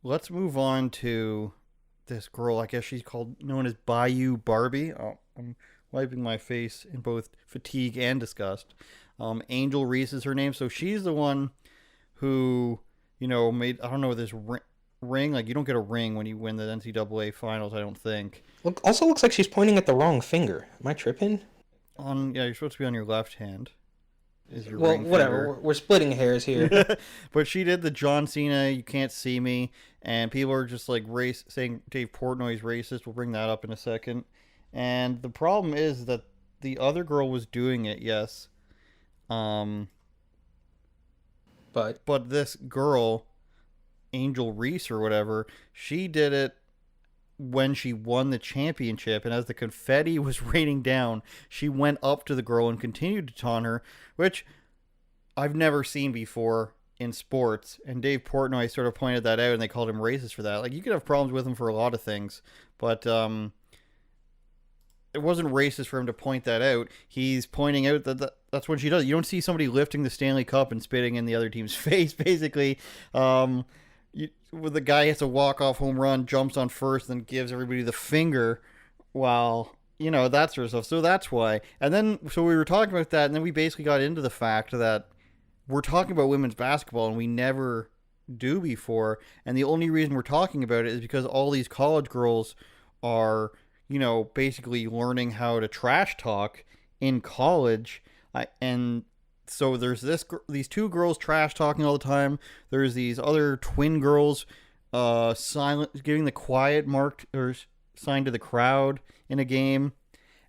let's move on to this girl. I guess she's known as Bayou Barbie. Oh, I'm wiping my face in both fatigue and disgust. Angel Reese is her name. So she's the one who, made, I don't know, this ring. Like, you don't get a ring when you win the NCAA finals, I don't think. Also looks like she's pointing at the wrong finger. Am I tripping? Yeah, you're supposed to be on your left hand. Well, whatever. We're splitting hairs here. But she did the John Cena, you can't see me, and people are just like saying Dave Portnoy's racist. We'll bring that up in a second. And the problem is that the other girl was doing it, yes. But this girl, Angel Reese or whatever, she did it when she won the championship, and as the confetti was raining down, she went up to the girl and continued to taunt her, which I've never seen before in sports. And Dave Portnoy sort of pointed that out, and they called him racist for that. Like, you could have problems with him for a lot of things, but it wasn't racist for him to point that out. He's pointing out that that's what she does. You don't see somebody lifting the Stanley Cup and spitting in the other team's face, basically. The guy hits a walk-off home run, jumps on first, then gives everybody the finger while, that sort of stuff. So that's why. And then, so we were talking about that, and then we basically got into the fact that we're talking about women's basketball, and we never do before. And the only reason we're talking about it is because all these college girls are, basically learning how to trash talk in college. And so there's these two girls trash talking all the time. There's these other twin girls giving the quiet mark or sign to the crowd in a game.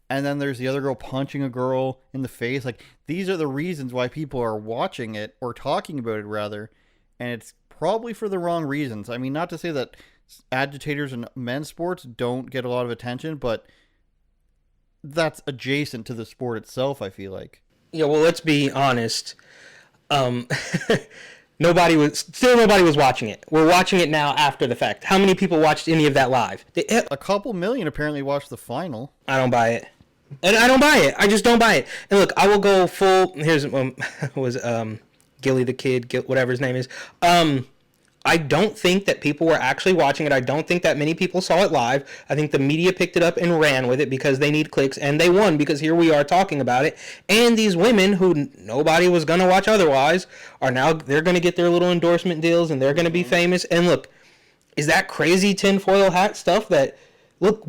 And then there's the other girl punching a girl in the face. Like, these are the reasons why people are watching it, or talking about it rather. And it's probably for the wrong reasons. I mean, not to say that agitators in men's sports don't get a lot of attention, but that's adjacent to the sport itself, I feel like. Yeah, well, let's be honest. Nobody was watching it. We're watching it now after the fact. How many people watched any of that live? A couple million apparently watched the final. I don't buy it. And I don't buy it. I just don't buy it. And look, I will go full. Here's was Gilly the Kid, whatever his name is. I don't think that people were actually watching it. I don't think that many people saw it live. I think the media picked it up and ran with it because they need clicks, and they won because here we are talking about it. And these women who nobody was going to watch otherwise they're going to get their little endorsement deals, and they're going to be famous. And look, is that crazy tinfoil hat stuff that, look,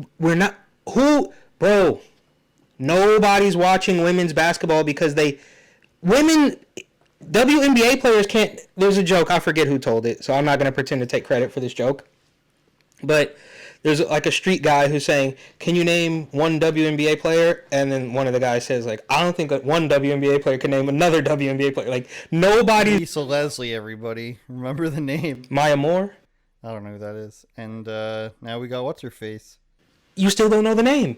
nobody's watching women's basketball because WNBA players can't. There's a joke. I forget who told it, so I'm not going to pretend to take credit for this joke. But there's like a street guy who's saying, "Can you name one WNBA player?" And then one of the guys says, "Like, I don't think that one WNBA player can name another WNBA player." Like, nobody. Lisa Leslie, everybody, remember the name? Maya Moore. I don't know who that is. And now we got what's her face. You still don't know the name.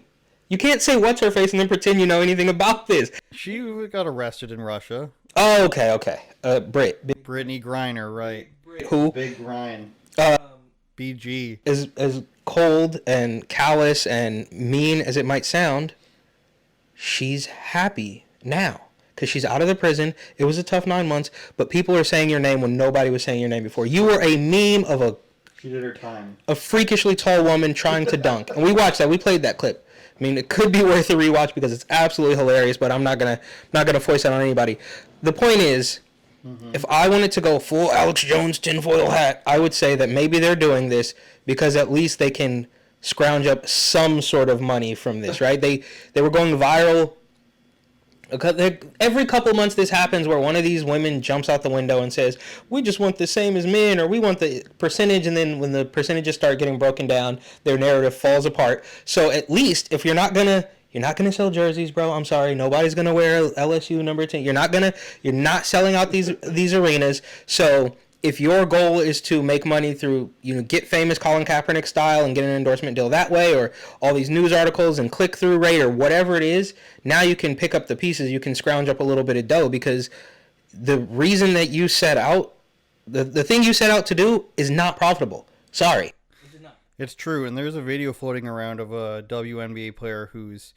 You can't say what's her face and then pretend you know anything about this. She got arrested in Russia. Oh, okay. Brittany Griner, right? Who? Big Grine. BG. As cold and callous and mean as it might sound, she's happy now because she's out of the prison. It was a tough 9 months, but people are saying your name when nobody was saying your name before. You were a meme of She did her time. A freakishly tall woman trying to dunk, and we watched that. We played that clip. I mean, it could be worth a rewatch because it's absolutely hilarious, but I'm not gonna force that on anybody. The point is, if I wanted to go full Alex Jones tinfoil hat, I would say that maybe they're doing this because at least they can scrounge up some sort of money from this, right? They were going viral. Every couple months this happens where one of these women jumps out the window and says, "We just want the same as men," or "We want the percentage," and then when the percentages start getting broken down, their narrative falls apart. So at least if you're not gonna sell jerseys, bro, I'm sorry, nobody's gonna wear LSU number 10. You're not selling out these arenas. So if your goal is to make money through, get famous Colin Kaepernick style and get an endorsement deal that way, or all these news articles and click-through rate or whatever it is, now you can pick up the pieces. You can scrounge up a little bit of dough because the reason that you set out, the thing you set out to do is not profitable. Sorry. It's true, and there's a video floating around of a WNBA player who's,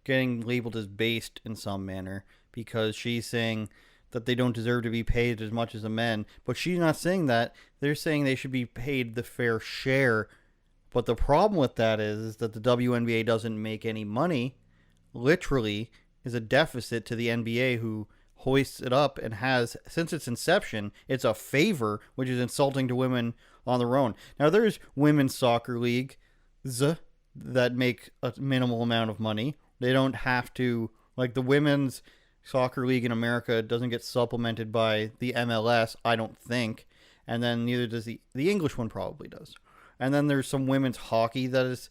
getting labeled as based in some manner because she's saying that they don't deserve to be paid as much as the men. But she's not saying that. They're saying they should be paid the fair share. But the problem with that is that the WNBA doesn't make any money. Literally is a deficit to the NBA, who hoists it up and has, since its inception, it's a favor, which is insulting to women on their own. Now, there's women's soccer leagues that make a minimal amount of money. They don't have to, like the women's soccer league in America doesn't get supplemented by the MLS, I don't think. And then neither does the English one probably does. And then there's some women's hockey that is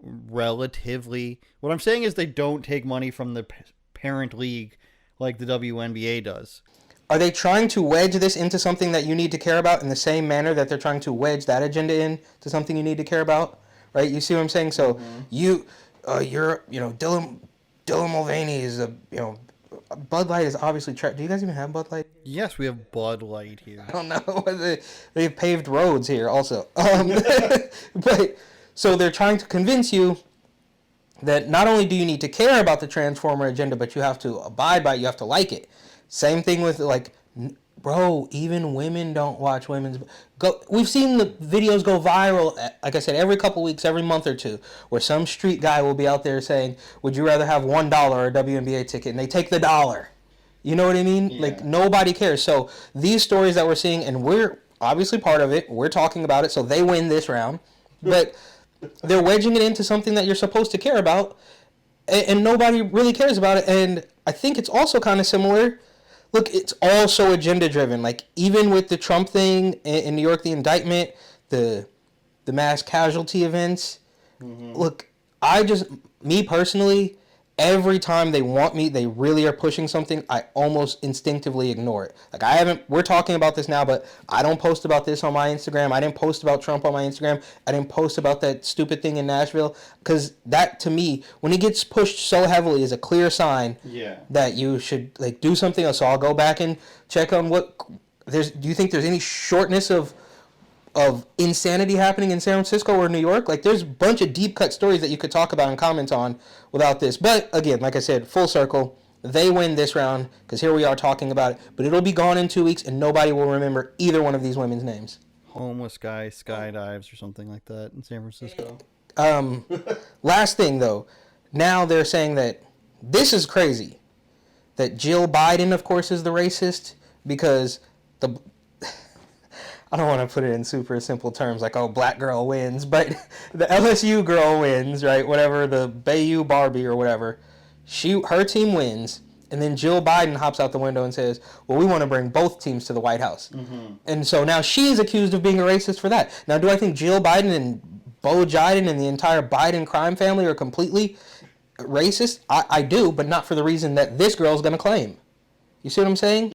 relatively, what I'm saying is they don't take money from the parent league like the WNBA does. Are they trying to wedge this into something that you need to care about in the same manner that they're trying to wedge that agenda in to something you need to care about? Right? You see what I'm saying? So you're, Dylan Mulvaney is Bud Light is obviously trash. Do you guys even have Bud Light? Yes, we have Bud Light here. I don't know. They've paved roads here also. But so they're trying to convince you that not only do you need to care about the Transformer agenda, but you have to abide by it. You have to like it. Same thing with bro, even women don't watch women's. We've seen the videos go viral, like I said, every couple weeks, every month or two, where some street guy will be out there saying, would you rather have $1 or a WNBA ticket? And they take the dollar. You know what I mean? Yeah. Like, nobody cares. So these stories that we're seeing, and we're obviously part of it, we're talking about it, so they win this round. But they're wedging it into something that you're supposed to care about, and nobody really cares about it. And I think it's also kind of similar. Look, it's all so agenda-driven. Like, even with the Trump thing in New York, the indictment, the mass casualty events. Look, me personally, every time they really are pushing something, I almost instinctively ignore it. Like, we're talking about this now, but I don't post about this on my Instagram. I didn't post about Trump on my Instagram. I didn't post about that stupid thing in Nashville. Because that, to me, when it gets pushed so heavily, is a clear sign that you should, do something else. So I'll go back and check on do you think there's any shortness of insanity happening in San Francisco or New York? Like, there's a bunch of deep cut stories that you could talk about and comment on without this. But again, like I said, full circle, they win this round because here we are talking about it. But it'll be gone in 2 weeks and nobody will remember either one of these women's names. Homeless guy skydives or something like that in San Francisco. Last thing though, now they're saying that this is crazy. That Jill Biden, of course, is the racist because I don't want to put it in super simple terms like, oh, black girl wins, but the LSU girl wins, right? Whatever, the Bayou Barbie or whatever. Her team wins, and then Jill Biden hops out the window and says, well, we want to bring both teams to the White House. And so now she is accused of being a racist for that. Now, do I think Jill Biden and Beau Biden and the entire Biden crime family are completely racist? I do, but not for the reason that this girl is going to claim. You see what I'm saying?